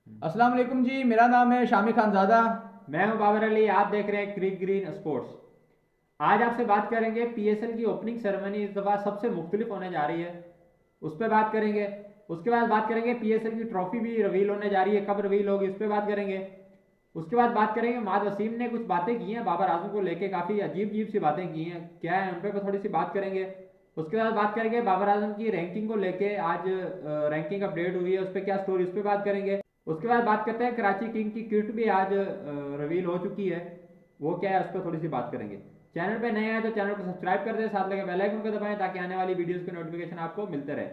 अस्सलाम वालेकुम जी। मेरा नाम है शामी खानज़ादा। मैं हूं बाबर अली। आप देख रहे हैं क्रिक ग्रीन स्पोर्ट्स। आज आपसे बात करेंगे पीएसएल की ओपनिंग सेरेमनी इस दफ़ा सबसे मुख्तलिफ होने जा रही है, उस पर बात करेंगे। उसके बाद बात करेंगे पीएसएल की ट्रॉफी भी रिवील होने जा रही है, कब रिवील होगी उस पर बात करेंगे। उसके बाद बात करेंगे माद वसीम ने कुछ बातें की हैं बाबर आजम को लेके, काफ़ी अजीब अजीब सी बातें की हैं, क्या है उन पर थोड़ी सी बात करेंगे। उसके बाद बात करेंगे बाबर आजम की रैंकिंग को लेके, आज रैंकिंग अपडेट हुई है, उस पर क्या स्टोरी, उस पर बात करेंगे। उसके बाद बात करते हैं कराची किंग की किट भी आज रिवील हो चुकी है, वो क्या है उस पर थोड़ी सी बात करेंगे। चैनल पे नए हैं तो चैनल को सब्सक्राइब कर दें, साथ लगे बेल आइकन को दबाएं ताकि आने वाली वीडियोस के नोटिफिकेशन आपको मिलते रहे।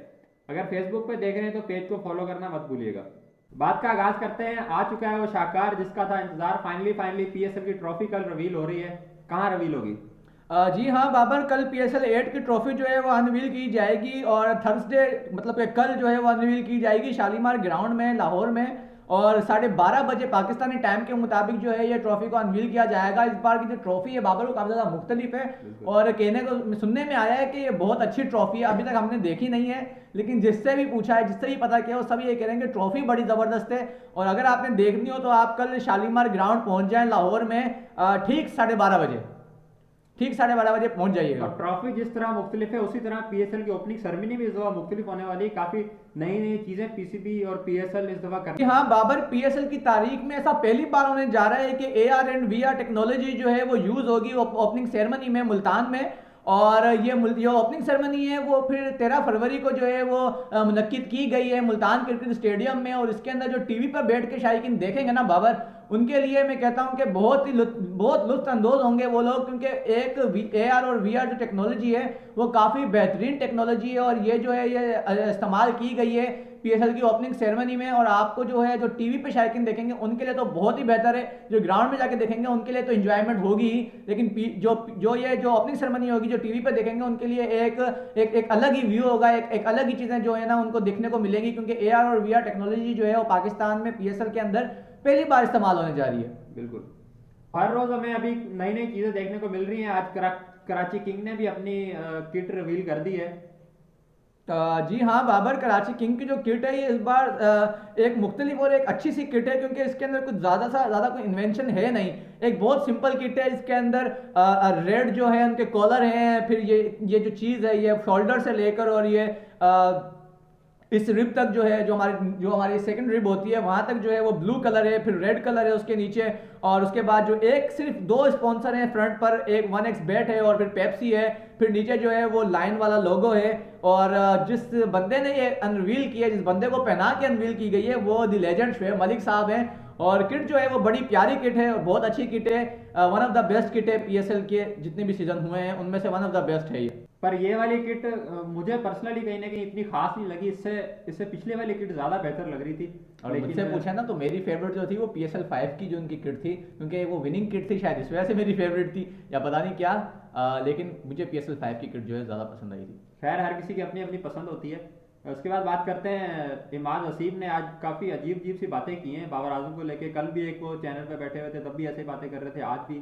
अगर फेसबुक पे देख रहे हैं तो पेज को फॉलो करना मत भूलिएगा। बात का आगाज करते हैं। आ चुका है वो शाहकार जिसका था इंतजार, फाइनली फाइनली पीएसएल की ट्रॉफी कल रिवील हो रही है। कहाँ रिवील होगी? जी हाँ बाबर, कल PSL 8 की ट्रॉफी जो है वो अनवील की जाएगी और थर्सडे मतलब कि कल जो है वो अनवील की जाएगी शालीमार ग्राउंड में लाहौर में। और 12:30 बजे पाकिस्तानी टाइम के मुताबिक जो है ये ट्रॉफी को अनवील किया जाएगा। इस बार की जो ट्रॉफी है बाबर वो काफ़ी ज़्यादा मुख्तलिफ है बिल्कुल। और कहने को सुनने में आया है कि ये बहुत अच्छी ट्रॉफी है। अभी तक हमने देखी नहीं है, लेकिन जिससे भी पूछा है, जिससे भी पता किया, वो सब ये कह रहे हैं कि ट्रॉफी बड़ी ज़बरदस्त है। और अगर आपने देखनी हो तो आप कल शालीमार ग्राउंड पहुंच जाएं लाहौर में ठीक 12:30 बजे, ठीक 12:30 बजे पहुंच जाइएगा। और ट्रॉफी जिस तरह मुख्तलिफ है उसी तरह पीएसएल की ओपनिंग सेरेमनी भी इस दफ़ा मुख्तलिफ होने वाली है। काफ़ी नई नई चीज़ें पीसीबी और पीएसएल इस दफ़ा जी करने। हाँ बाबर, PSL की तारीख में ऐसा पहली बार होने जा रहा है कि AR&VR टेक्नोलॉजी जो है वो यूज़ होगी ओपनिंग सेरेमनी में मुल्तान में। और ये ओपनिंग सेरेमनी है वो फिर 13 फरवरी को जो है वो मुनक्किद की गई है मुल्तान क्रिकेट स्टेडियम में। और इसके अंदर जो टीवी पर बैठ के शायकीन देखेंगे ना बाबर, उनके लिए मैं कहता हूं कि बहुत लुत्फ अंदोज होंगे वो लोग, क्योंकि एक AR और VR जो टेक्नोलॉजी है वो काफ़ी बेहतरीन टेक्नोलॉजी है और ये जो है ये इस्तेमाल की गई है PSL की ओपनिंग सेरेमनी में। और आपको जो है जो टीवी पे शायकीन देखेंगे उनके लिए तो बहुत ही बेहतर है, जो ग्राउंड में जाके देखेंगे उनके लिए तो इंजॉयमेंट होगी ही, लेकिन जो ओपनिंग सेरेमनी होगी जो टीवी पे देखेंगे उनके लिए एक अलग ही व्यू होगा, एक अलग ही चीज़ें जो है ना उनको देखने को मिलेगी, क्योंकि AR और VR टेक्नोलॉजी जो है वो पाकिस्तान में PSL के अंदर पहली बार इस्तेमाल होने जा रही है। बिल्कुल। हर रोज़ हमें अभी नई नई चीज़ें देखने को मिल रही हैं। आज कराची किंग ने भी अपनी किट रिवील कर दी है। जी हाँ बाबर, कराची किंग की जो किट है ये इस बार एक मुख्तलिफ और एक अच्छी सी किट है, क्योंकि इसके अंदर कुछ ज़्यादा कोई इन्वेंशन है नहीं। एक बहुत सिंपल किट है। इसके अंदर रेड जो है उनके कॉलर हैं, फिर ये जो चीज़ है ये शोल्डर से लेकर और ये इस रिब तक जो है जो हमारी सेकंड रिब होती है वहां तक जो है वो ब्लू कलर है, फिर रेड कलर है उसके नीचे। और उसके बाद जो सिर्फ दो स्पॉन्सर हैं फ्रंट पर, एक 1x बैट है और फिर पेप्सी है। फिर नीचे जो है वो लाइन वाला लोगो है। और जिस बंदे ने ये अनवील किया, जिस बंदे को पहना के अनवील की गई है वो द लेजेंड शोएब मलिक साहब हैं। और किट जो है वो बड़ी प्यारी किट है और बहुत अच्छी किट है। One of the best kit है PSL के जितने भी सीजन हुए हैं उनमें से वन ऑफ द बेस्ट है ये। पर ये वाली किट मुझे पर्सनली कहीं ना कहीं इतनी खास नहीं लगी। इससे इससे पिछले वाली किट ज़्यादा बेहतर लग रही थी। और मुझसे लेकिन पूछा ना तो मेरी फेवरेट जो थी वो PSL 5 की जो उनकी किट थी, क्योंकि वो विनिंग किट थी, शायद इस वजह से मेरी फेवरेट थी या पता नहीं क्या। लेकिन मुझे PSL 5 की किट जो है ज़्यादा पसंद आई थी। खैर, हर किसी की अपनी अपनी पसंद होती है। उसके बाद बात करते हैं, इमाद वसीम ने आज काफ़ी अजीब अजीब सी बातें की हैं बाबर आजम को लेके। कल भी एक वो चैनल पे बैठे हुए थे तब भी ऐसे बातें कर रहे थे, आज भी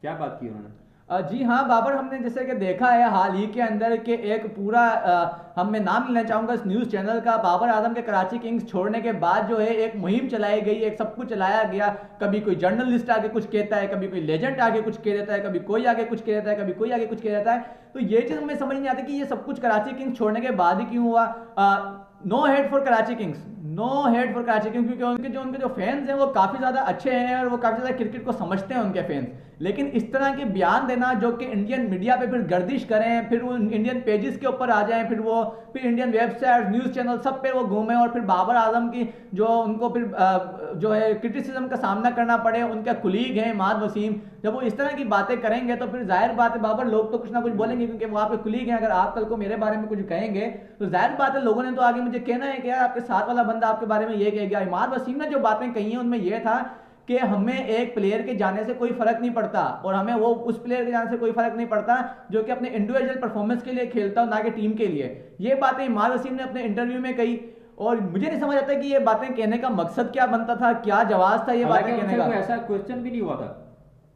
क्या बात की उन्होंने? जी हाँ बाबर, हमने जैसे कि देखा है हाल ही के अंदर कि एक पूरा मैं नाम लेना चाहूँगा इस न्यूज़ चैनल का, बाबर आजम के कराची किंग्स छोड़ने के बाद जो है एक मुहिम चलाई गई, एक सब कुछ चलाया गया। कभी कोई जर्नलिस्ट आके कुछ कहता है, कभी कोई लेजेंड आके कुछ कह देता है, कभी कोई आगे कुछ कह देता है, कभी कोई आगे कुछ कह देता है। तो ये चीज़ हमें समझ नहीं आती कि ये सब कुछ कराची किंग्स छोड़ने के बाद ही क्यों हुआ। No hate for Karachi Kings, no hate for Karachi Kings, क्योंकि उनके जो फैंस हैं वो काफ़ी ज़्यादा अच्छे हैं और वो काफ़ी ज़्यादा क्रिकेट को समझते हैं उनके फैंस। लेकिन इस तरह के बयान देना जो कि इंडियन मीडिया पे फिर गर्दिश करें, फिर वो इंडियन पेजेस के ऊपर आ जाएं, फिर इंडियन वेबसाइट न्यूज़ चैनल सब पे वो घूमें और फिर बाबर आजम की जो उनको फिर जो है क्रिटिसिज्म का सामना करना पड़े, उनके कुलीग हैं इमाद वसीम, जब वो इस तरह की बातें करेंगे तो फिर जाहिर बात है बाबर लोग तो कुछ ना कुछ बोलेंगे, क्योंकि वो आपके कुलीग हैं। अगर आप कल को मेरे बारे में कुछ कहेंगे तो जाहिर बात है लोगों ने तो आगे मुझे कहना है कि यार आपके साथ वाला बंदा आपके बारे में ये कह गया। इमाद वसीम ने जो बातें कही हैं उनमें यह था कि हमें एक प्लेयर के जाने से कोई फर्क नहीं पड़ता और हमें वो उस प्लेयर के जाने से कोई फर्क नहीं पड़ता जो कि अपने इंडिविजुअल परफॉर्मेंस के लिए खेलता हो, ना कि टीम के लिए। ये बातें इमाद वसीम ने अपने इंटरव्यू में कही और मुझे नहीं समझ आता कि ये बातें कहने का मकसद क्या बनता था, क्या जवाब था ये बातें हालांकि कहने उनसे का। कोई ऐसा क्वेश्चन भी नहीं हुआ था।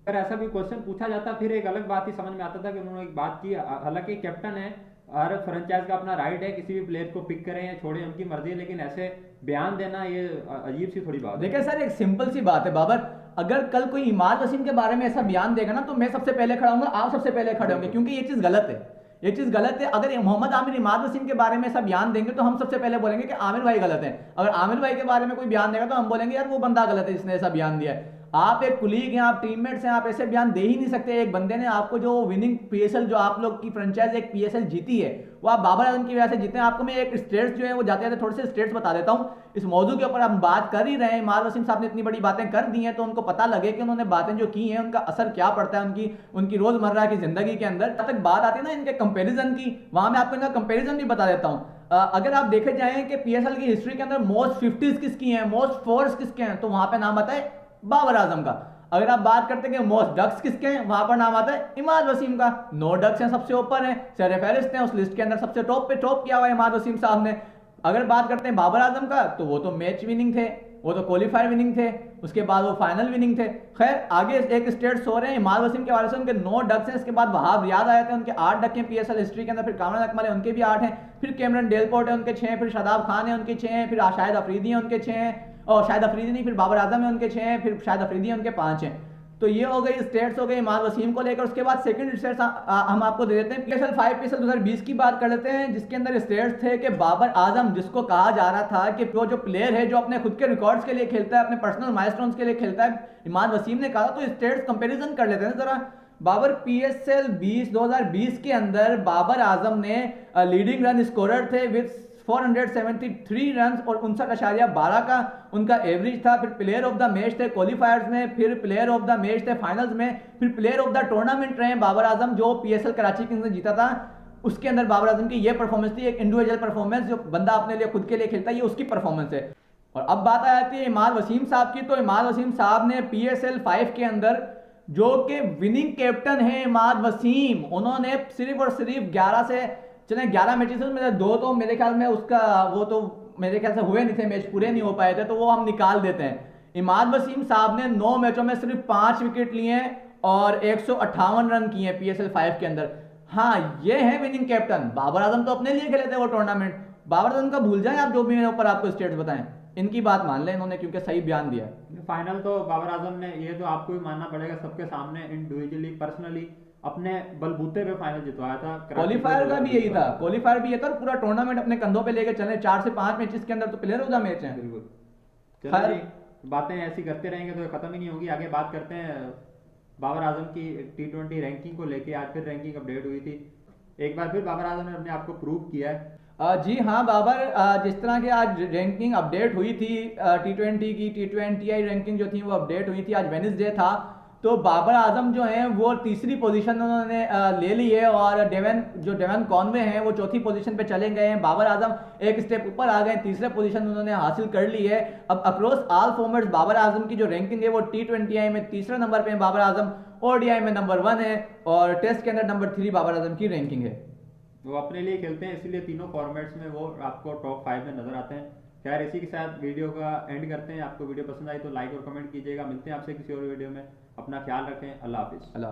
अगर ऐसा भी क्वेश्चन पूछा जाता फिर एक अलग बात ही समझ में आता था कि उन्होंने एक बात की। हालांकि कैप्टन है हर फ्रेंचाइज का अपना राइट है, किसी भी प्लेयर को पिक करें या छोड़ें उनकी मर्जी है, लेकिन ऐसे बयान देना ये अजीब सी थोड़ी बात है। देखिए सर, एक सिंपल सी बात है बाबर, अगर कल कोई इमाद वसीम के बारे में ऐसा बयान देगा ना, तो मैं सबसे पहले खड़ा हूंगा, आप सबसे पहले खड़े होंगे, क्योंकि ये चीज गलत है। ये चीज गलत है। अगर मोहम्मद आमिर इमाद वसीम के बारे में ऐसा बयान देंगे तो हम सबसे पहले बोलेंगे कि आमिर भाई गलत है। अगर आमिर भाई के बारे में कोई बयान देगा तो हम बोलेंगे यार वो बंदा गलत है जिसने ऐसा बयान दिया है। आप एक कुलीग हैं, आप टीममेट्स हैं, आप ऐसे बयान दे ही नहीं सकते। एक बंदे ने आपको जो विनिंग पीएसएल, जो आप लोग की फ्रेंचाइज एक पीएसएल जीती है, वो आप बाबर आजम की वजह से जीते हैं। आपको मैं एक स्टेट्स जो है वो जाते जाते थोड़े से स्टेट्स बता देता हूँ। इस मौजू के ऊपर हम बात कर ही रहे हैं, इमाद वसीम साहब ने इतनी बड़ी बातें कर दी हैं, तो उनको पता लगे कि उन्होंने बातें जो की हैं उनका असर क्या पड़ता है उनकी रोजमर्रा की जिंदगी के अंदर। जब तक बात आती है ना इनके कंपेरिजन की, वहां मैं आपको इनका कंपेरिजन भी बता देता हूँ। अगर आप देखे जाएं कि पीएसएल की हिस्ट्री के अंदर मोस्ट 50s किसकी हैं, मोस्ट फोर्स किसके हैं, तो वहां पे नाम आता है बाबर आजम का। अगर आप बात करते हैं कि मोस्ट डक्स किसके हैं, वहां पर नाम आता है इमाद वसीम का। 9 डक्स हैं, सबसे ऊपर हैं, सरफहरिस्त हैं, उस लिस्ट के अंदर सबसे टॉप पे टॉप किया हुआ है इमाद वसीम साहब ने। अगर बात करते हैं बाबर आजम का, तो वो तो मैच विनिंग थे, वो तो क्वालिफायर विनिंग थे, उसके बाद वो फाइनल विनिंग थे। खैर आगे एक स्टेट्स हो रहे हैं इमाद वसीम के वाले से, उनके 9 डक्स हैं। इसके बाद वहाब रियाद आए थे, उनके 8 डक हैं पीएसएल हिस्ट्री के अंदर। फिर कामरान अकमल है, उनके भी 8 हैं। फिर कैमरन डेलपोर्ट है, उनके 6 हैं। फिर शादाब खान है, उनके 6 हैं। फिर शाहिद अफरीदी है, उनके 6 हैं। और शाहिद अफरीदी नहीं, फिर बाबर आजम है, उनके 6 हैं। फिर शाहिद अफरीदी है, उनके 5 हैं। तो ये हो गई स्टेट्स हो गई इमाद वसीम को लेकर। उसके बाद सेकंड स्टेट्स हम आपको दे देते हैं पीएसएल 5 पीएसएल 2020 की बात कर लेते हैं, जिसके अंदर स्टेट्स थे कि बाबर आजम, जिसको कहा जा रहा था कि वो जो प्लेयर है जो अपने खुद के रिकॉर्ड्स के लिए खेलता है, अपने पर्सनल माइलस्टोन्स के लिए खेलता है, इमाद वसीम ने कहा। तो स्टेट्स कंपेरिजन कर लेते हैं जरा। बाबर पीएसएल 2020 के अंदर बाबर आजम ने लीडिंग रन स्कोरर थे विद 473 रन और 59.12 का उनका एवरेज था। फिर प्लेयर ऑफ द मैच थे क्वालिफायर्स में, फिर प्लेयर ऑफ द मैच थे फाइनल्स में, फिर प्लेयर ऑफ द टूर्नामेंट रहे बाबर आजम, जो पीएसएल कराची किंग्स ने जीता था। उसके अंदर बाबर आजम की ये परफॉर्मेंस थी, एक इंडिविजुअल परफॉर्मेंस, जो बंदा अपने लिए खुद के लिए खेलता है, ये उसकी परफॉर्मेंस है। और अब बात आ जाती है इमाद वसीम साहब की। तो इमाद वसीम साहब ने पीएसएल 5 के अंदर, जो कि विनिंग कैप्टन है इमाद वसीम, उन्होंने सिर्फ और सिर्फ 11 से चले 11 मैचेस में 2 तो मेरे ख्याल में उसका वो तो मेरे ख्याल से हुए नहीं थे, मैच पूरे नहीं हो पाए थे, तो वो हम निकाल देते हैं। इमाद वसीम साहब ने 9 मैचों में सिर्फ 5 विकेट लिए हैं और 158 रन किए हैं पीएसएल 5 के अंदर। हाँ, ये है विनिंग कैप्टन। बाबर आजम तो अपने लिए खेले थे वो टूर्नामेंट। बाबर आजम का भूल जाएं आप, जो भी मैंने ऊपर आपको स्टेट्स बताएं, इनकी बात मान लें इन्होंने, क्योंकि सही बयान दिया है। फाइनल तो बाबर आजम ने, ये तो आपको भी मानना पड़ेगा, सबके सामने इंडिविजुअली पर्सनली अपने बलबूते पे फाइनल जितवाया था। क्वालिफायर का भी यही था, क्वालिफायर भी ये था, पूरा टूर्नामेंट अपने कंधों पे लेके चले। 4 से 5 मैचेस के अंदर तो प्लेयर ऑफ द मैच है। बिल्कुल। चलो जी, बातें ऐसी करते रहेंगे तो खत्म ही नहीं होगी। आगे बात करते हैं बाबर आजम की T20 रैंकिंग को लेके। आज फिर रैंकिंग अपडेट हुई थी, एक बार फिर बाबर आजम ने अपने आप को प्रूव किया है। जी हाँ बाबर, जिस तरह की आज रैंकिंग अपडेट हुई थी T20 की, T20I रैंकिंग जो थी वो अपडेट हुई थी, आज वेडनेसडे था। तो बाबर आजम जो हैं वो तीसरी पोजीशन उन्होंने ले ली है, और डेवन कॉनवे हैं वो चौथी पोजीशन पे चले गए हैं। बाबर आजम एक स्टेप ऊपर आ गए, तीसरे पोजीशन उन्होंने हासिल कर ली है। अब across all formats Babar Azam की जो रैंकिंग है वो T20I में तीसरे नंबर पे है बाबर आजम, ODI में नंबर 1 है, और टेस्ट के अंदर नंबर 3 बाबर आजम की रैंकिंग है। वो अपने लिए खेलते हैं, इसीलिए तीनों फॉर्मेट्स में वो आपको टॉप 5 में नजर आते हैं। खैर इसी के साथ वीडियो का एंड करते हैं। आपको वीडियो पसंद आई तो लाइक और कमेंट कीजिएगा। मिलते हैं आपसे किसी और वीडियो में। अपना ख्याल रखें। अल्लाह हाफिज़। अल्लाह।